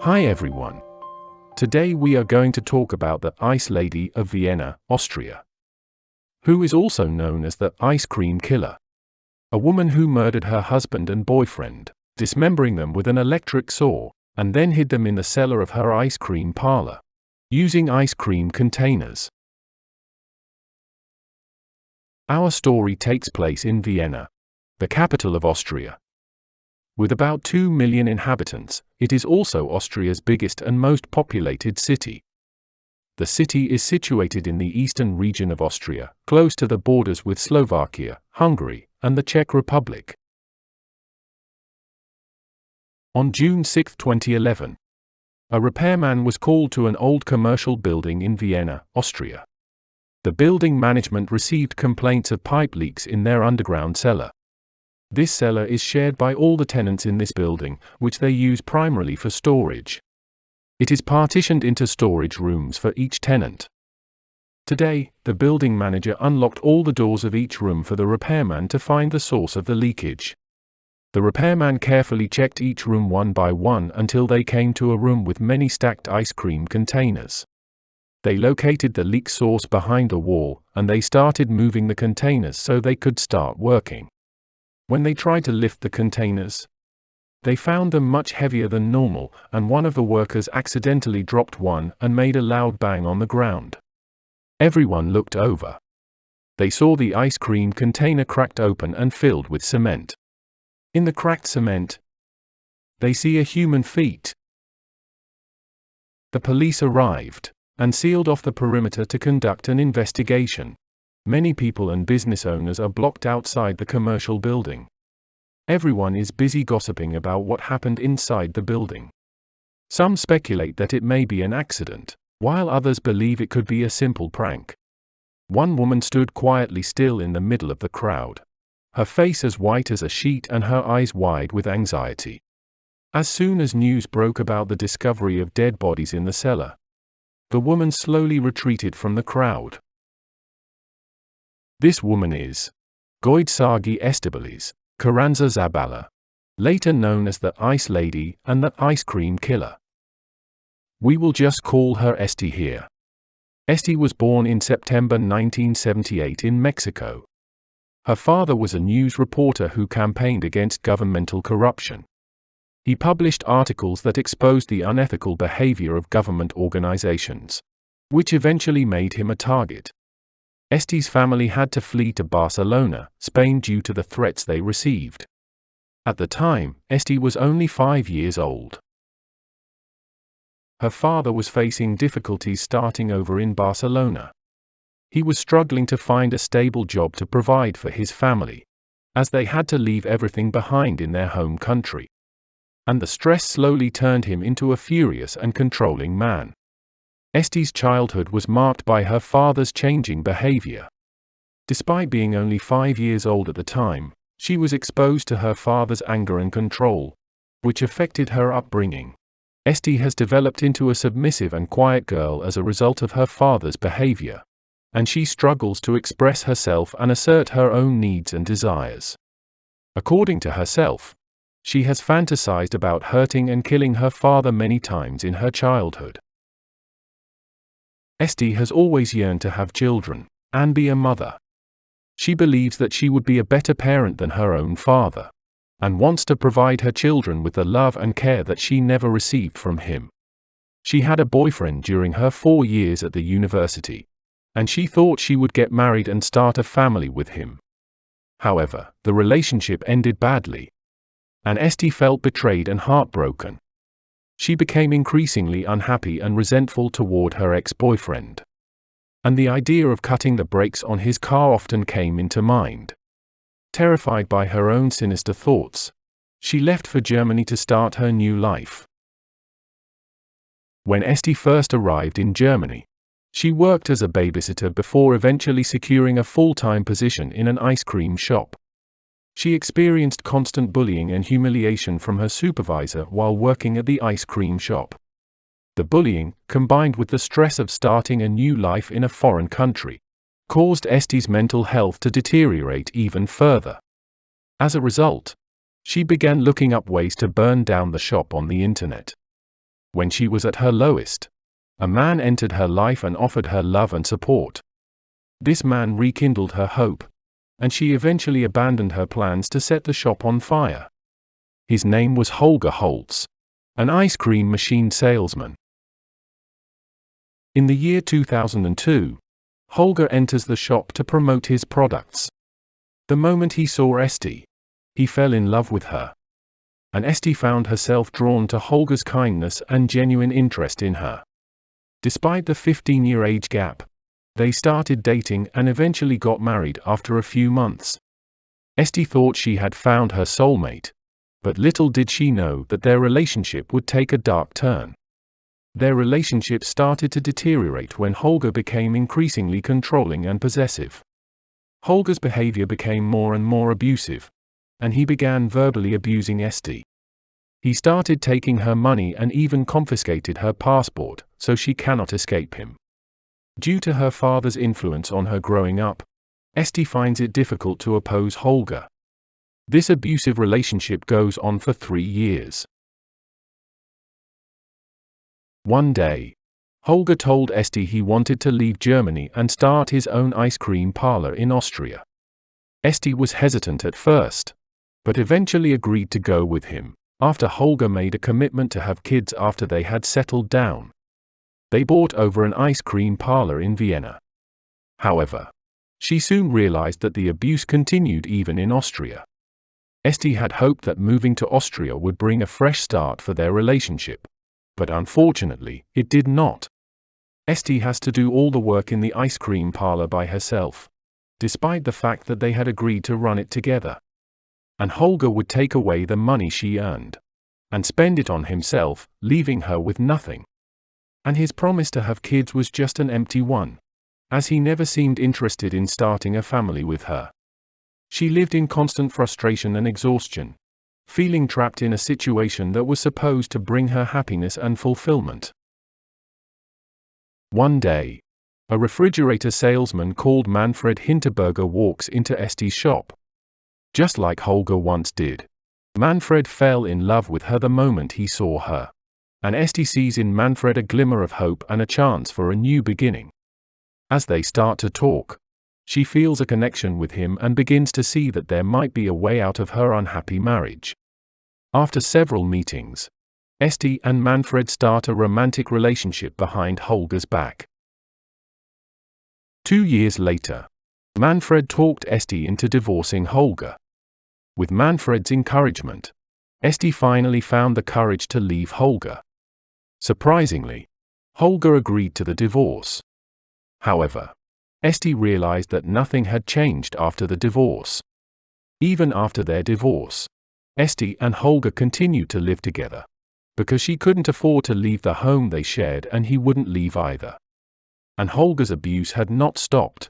Hi everyone. Today we are going to talk about the Ice Lady of Vienna, Austria, who is also known as the ice cream killer. A woman who murdered her husband and boyfriend, dismembering them with an electric saw, and then hid them in the cellar of her ice cream parlor, using ice cream containers. Our story takes place in Vienna, the capital of Austria. With about 2 million inhabitants, it is also Austria's biggest and most populated city. The city is situated in the eastern region of Austria, close to the borders with Slovakia, Hungary, and the Czech Republic. On June 6, 2011, a repairman was called to an old commercial building in Vienna, Austria. The building management received complaints of pipe leaks in their underground cellar. This cellar is shared by all the tenants in this building, which they use primarily for storage. It is partitioned into storage rooms for each tenant. Today, the building manager unlocked all the doors of each room for the repairman to find the source of the leakage. The repairman carefully checked each room one by one until they came to a room with many stacked ice cream containers. They located the leak source behind a wall, and they started moving the containers so they could start working. When they tried to lift the containers, they found them much heavier than normal, and one of the workers accidentally dropped one and made a loud bang on the ground. Everyone looked over. They saw the ice cream container cracked open and filled with cement. In the cracked cement, they see a human feet. The police arrived and sealed off the perimeter to conduct an investigation. Many people and business owners are blocked outside the commercial building. Everyone is busy gossiping about what happened inside the building. Some speculate that it may be an accident, while others believe it could be a simple prank. One woman stood quietly still in the middle of the crowd, her face as white as a sheet and her eyes wide with anxiety. As soon as news broke about the discovery of dead bodies in the cellar, the woman slowly retreated from the crowd. This woman is Goidsargi Estibalis, Carranza Zabala, later known as the Ice Lady and the Ice Cream Killer. We will just call her Esti here. Esti was born in September 1978 in Mexico. Her father was a news reporter who campaigned against governmental corruption. He published articles that exposed the unethical behavior of government organizations, which eventually made him a target. Esti's family had to flee to Barcelona, Spain due to the threats they received. At the time, Esti was only 5 years old. Her father was facing difficulties starting over in Barcelona. He was struggling to find a stable job to provide for his family, as they had to leave everything behind in their home country. And the stress slowly turned him into a furious and controlling man. Esti's childhood was marked by her father's changing behavior. Despite being only 5 years old at the time, she was exposed to her father's anger and control, which affected her upbringing. Esti has developed into a submissive and quiet girl as a result of her father's behavior, and she struggles to express herself and assert her own needs and desires. According to herself, she has fantasized about hurting and killing her father many times in her childhood. Esti has always yearned to have children and be a mother. She believes that she would be a better parent than her own father, and wants to provide her children with the love and care that she never received from him. She had a boyfriend during her 4 years at the university, and she thought she would get married and start a family with him. However, the relationship ended badly, and Esti felt betrayed and heartbroken. She became increasingly unhappy and resentful toward her ex-boyfriend, and the idea of cutting the brakes on his car often came into mind. Terrified by her own sinister thoughts, she left for Germany to start her new life. When Esti first arrived in Germany, she worked as a babysitter before eventually securing a full-time position in an ice cream shop. She experienced constant bullying and humiliation from her supervisor while working at the ice cream shop. The bullying, combined with the stress of starting a new life in a foreign country, caused Esti's mental health to deteriorate even further. As a result, she began looking up ways to burn down the shop on the internet. When she was at her lowest, a man entered her life and offered her love and support. This man rekindled her hope, and she eventually abandoned her plans to set the shop on fire. His name was Holger Holtz, an ice cream machine salesman. In the year 2002, Holger enters the shop to promote his products. The moment he saw Esti, he fell in love with her. And Esti found herself drawn to Holger's kindness and genuine interest in her. Despite the 15-year age gap, they started dating and eventually got married after a few months. Esti thought she had found her soulmate, but little did she know that their relationship would take a dark turn. Their relationship started to deteriorate when Holger became increasingly controlling and possessive. Holger's behavior became more and more abusive, and he began verbally abusing Esti. He started taking her money and even confiscated her passport, so she cannot escape him. Due to her father's influence on her growing up, Esti finds it difficult to oppose Holger. This abusive relationship goes on for 3 years. One day, Holger told Esti he wanted to leave Germany and start his own ice cream parlor in Austria. Esti was hesitant at first, but eventually agreed to go with him, after Holger made a commitment to have kids after they had settled down. They bought over an ice cream parlor in Vienna. However, she soon realized that the abuse continued even in Austria. Esti had hoped that moving to Austria would bring a fresh start for their relationship, but unfortunately, it did not. Esti has to do all the work in the ice cream parlor by herself, despite the fact that they had agreed to run it together. And Holger would take away the money she earned and spend it on himself, leaving her with nothing. And his promise to have kids was just an empty one, as he never seemed interested in starting a family with her. She lived in constant frustration and exhaustion, feeling trapped in a situation that was supposed to bring her happiness and fulfillment. One day, a refrigerator salesman called Manfred walks into Esti's shop. Just like Holger once did, Manfred fell in love with her the moment he saw her, and Esti sees in Manfred a glimmer of hope and a chance for a new beginning. As they start to talk, she feels a connection with him and begins to see that there might be a way out of her unhappy marriage. After several meetings, Esti and Manfred start a romantic relationship behind Holger's back. 2 years later, Manfred talked Esti into divorcing Holger. With Manfred's encouragement, Esti finally found the courage to leave Holger. Surprisingly, Holger agreed to the divorce. However, Esti realized that nothing had changed after the divorce. Even after their divorce, Esti and Holger continued to live together, because she couldn't afford to leave the home they shared and he wouldn't leave either. And Holger's abuse had not stopped.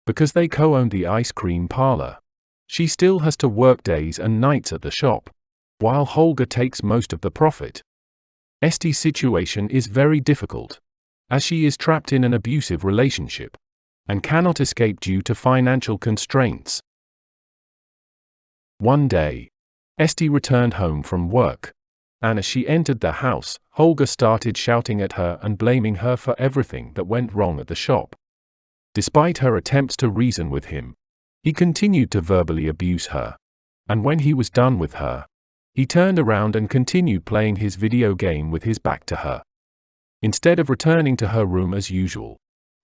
Because they co-owned the ice cream parlor, she still has to work days and nights at the shop, while Holger takes most of the profit. Esti's situation is very difficult, as she is trapped in an abusive relationship and cannot escape due to financial constraints. One day, Esti returned home from work, and as she entered the house, Holger started shouting at her and blaming her for everything that went wrong at the shop. Despite her attempts to reason with him, he continued to verbally abuse her, and when he was done with her, he turned around and continued playing his video game with his back to her. Instead of returning to her room as usual,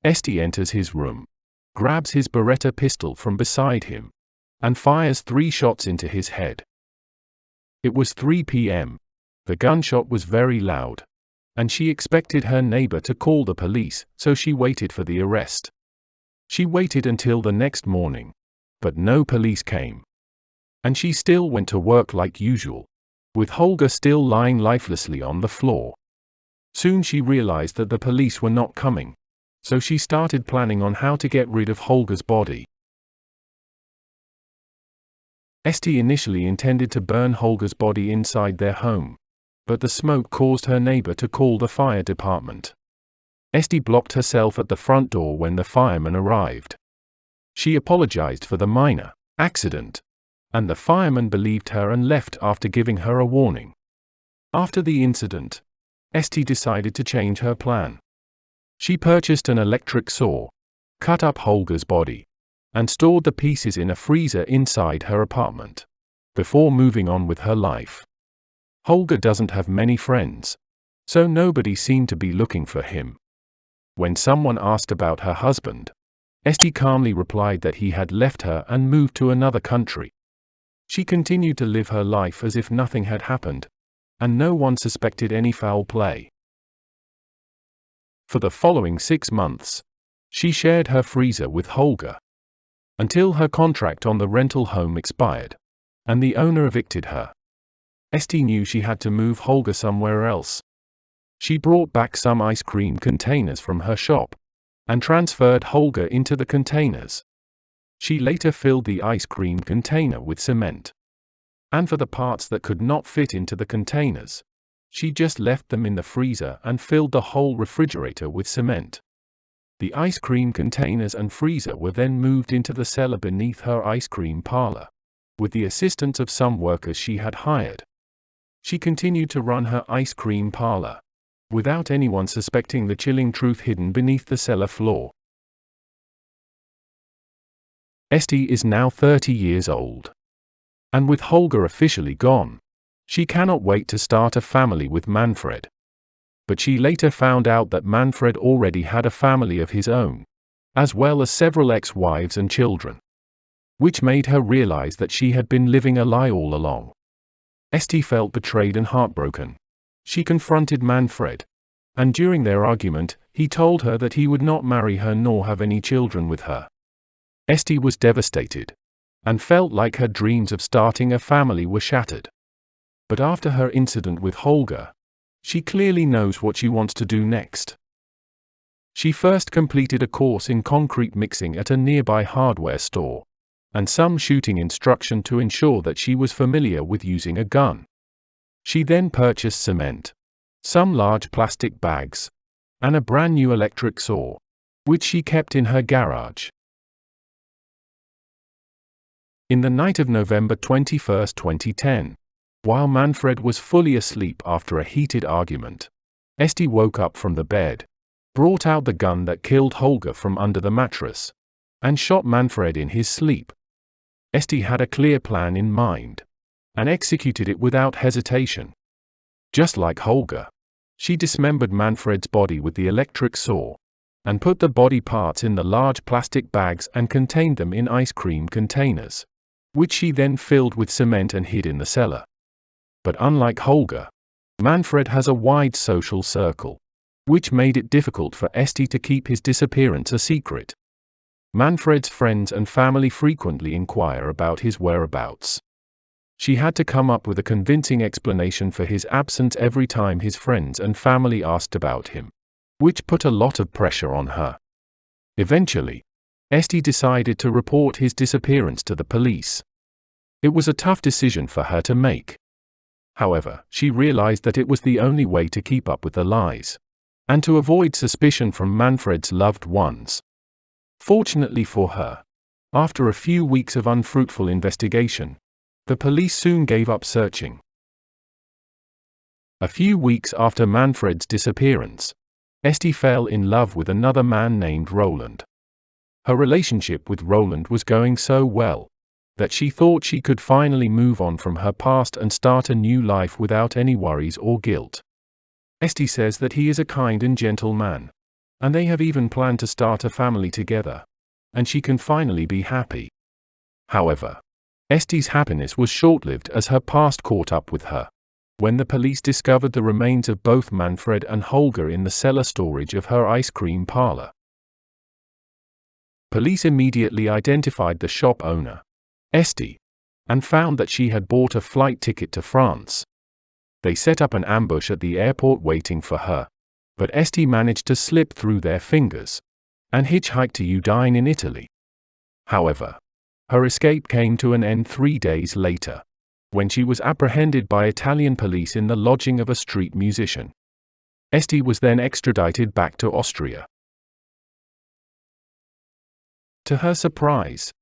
Esti enters his room, grabs his Beretta pistol from beside him, and fires 3 shots into his head. It was 3 p.m. The gunshot was very loud, and she expected her neighbor to call the police, so she waited for the arrest. She waited until the next morning, but no police came. And she still went to work like usual, with Holger still lying lifelessly on the floor. Soon she realized that the police were not coming, so she started planning on how to get rid of Holger's body. Esti initially intended to burn Holger's body inside their home, but the smoke caused her neighbor to call the fire department. Esti blocked herself at the front door when the firemen arrived. She apologized for the minor accident, and the firemen believed her and left after giving her a warning. After the incident, Esti decided to change her plan. She purchased an electric saw, cut up Holger's body, and stored the pieces in a freezer inside her apartment, before moving on with her life. Holger doesn't have many friends, so nobody seemed to be looking for him. When someone asked about her husband, Esti calmly replied that he had left her and moved to another country. She continued to live her life as if nothing had happened, and no one suspected any foul play. For the following 6 months, she shared her freezer with Holger, until her contract on the rental home expired, and the owner evicted her. Esti knew she had to move Holger somewhere else. She brought back some ice cream containers from her shop, and transferred Holger into the containers. She later filled the ice cream container with cement. And for the parts that could not fit into the containers, she just left them in the freezer and filled the whole refrigerator with cement. The ice cream containers and freezer were then moved into the cellar beneath her ice cream parlor, with the assistance of some workers she had hired. She continued to run her ice cream parlor, without anyone suspecting the chilling truth hidden beneath the cellar floor. Esti is now 30 years old. And with Holger officially gone, she cannot wait to start a family with Manfred. But she later found out that Manfred already had a family of his own, as well as several ex-wives and children, which made her realize that she had been living a lie all along. Esti felt betrayed and heartbroken. She confronted Manfred, and during their argument, he told her that he would not marry her nor have any children with her. Esti was devastated, and felt like her dreams of starting a family were shattered. But after her incident with Holger, she clearly knows what she wants to do next. She first completed a course in concrete mixing at a nearby hardware store, and some shooting instruction to ensure that she was familiar with using a gun. She then purchased cement, some large plastic bags, and a brand new electric saw, which she kept in her garage. In the night of November 21, 2010, while Manfred was fully asleep after a heated argument, Esti woke up from the bed, brought out the gun that killed Holger from under the mattress, and shot Manfred in his sleep. Esti had a clear plan in mind, and executed it without hesitation. Just like Holger, she dismembered Manfred's body with the electric saw, and put the body parts in the large plastic bags and contained them in ice cream containers, which she then filled with cement and hid in the cellar. But unlike Holger, Manfred has a wide social circle, which made it difficult for Esti to keep his disappearance a secret. Manfred's friends and family frequently inquire about his whereabouts. She had to come up with a convincing explanation for his absence every time his friends and family asked about him, which put a lot of pressure on her. Eventually, Esti decided to report his disappearance to the police. It was a tough decision for her to make. However, she realized that it was the only way to keep up with the lies, and to avoid suspicion from Manfred's loved ones. Fortunately for her, after a few weeks of unfruitful investigation, the police soon gave up searching. A few weeks after Manfred's disappearance, Esti fell in love with another man named Roland. Her relationship with Roland was going so well that she thought she could finally move on from her past and start a new life without any worries or guilt. Esti says that he is a kind and gentle man, and they have even planned to start a family together, and she can finally be happy. However, Esti's happiness was short-lived as her past caught up with her, when the police discovered the remains of both Manfred and Holger in the cellar storage of her ice cream parlor. Police immediately identified the shop owner, Esti, and found that she had bought a flight ticket to France. They set up an ambush at the airport waiting for her, but Esti managed to slip through their fingers and hitchhiked to Udine in Italy. However, her escape came to an end 3 days later, when she was apprehended by Italian police in the lodging of a street musician. Esti was then extradited back to Austria. To her surprise,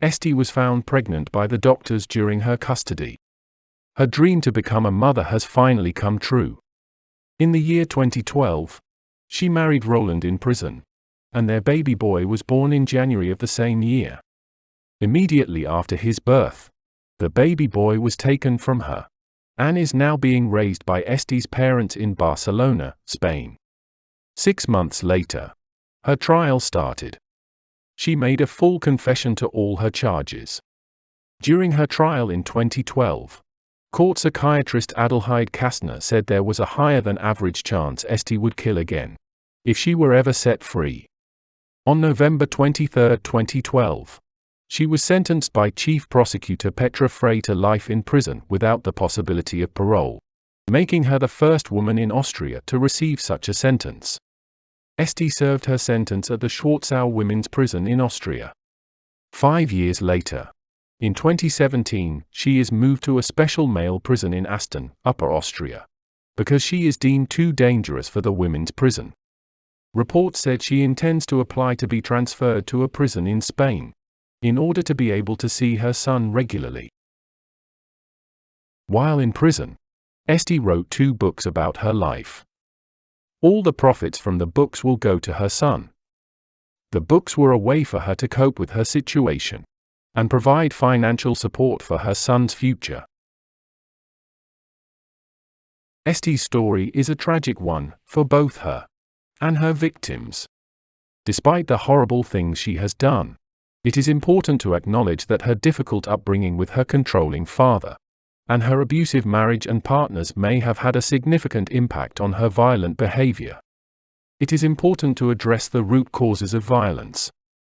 Esti was found pregnant by the doctors during her custody. Her dream to become a mother has finally come true. In the year 2012, she married Roland in prison, and their baby boy was born in January of the same year. Immediately after his birth, the baby boy was taken from her, and is now being raised by Esti's parents in Barcelona, Spain. 6 months later, her trial started. She made a full confession to all her charges. During her trial in 2012, court psychiatrist Adelheid Kastner said there was a higher than average chance Esti would kill again, if she were ever set free. On November 23, 2012, she was sentenced by Chief Prosecutor Petra Frey to life in prison without the possibility of parole, making her the first woman in Austria to receive such a sentence. Esti served her sentence at the Schwarzau Women's Prison in Austria. 5 years later, in 2017, she is moved to a special male prison in Asten, Upper Austria, because she is deemed too dangerous for the women's prison. Reports said she intends to apply to be transferred to a prison in Spain, in order to be able to see her son regularly. While in prison, Esti wrote 2 books about her life. All the profits from the books will go to her son. The books were a way for her to cope with her situation and provide financial support for her son's future. Esti's story is a tragic one for both her and her victims. Despite the horrible things she has done, it is important to acknowledge that her difficult upbringing with her controlling father and her abusive marriage and partners may have had a significant impact on her violent behavior. It is important to address the root causes of violence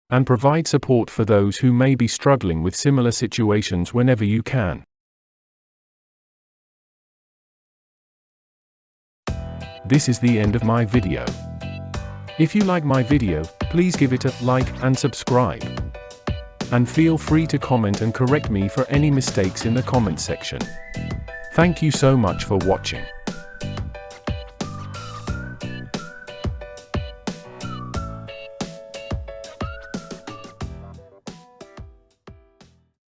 and provide support for those who may be struggling with similar situations whenever you can. This is the end of my video. If you like my video, please give it a like and subscribe. And feel free to comment and correct me for any mistakes in the comment section. Thank you so much for watching.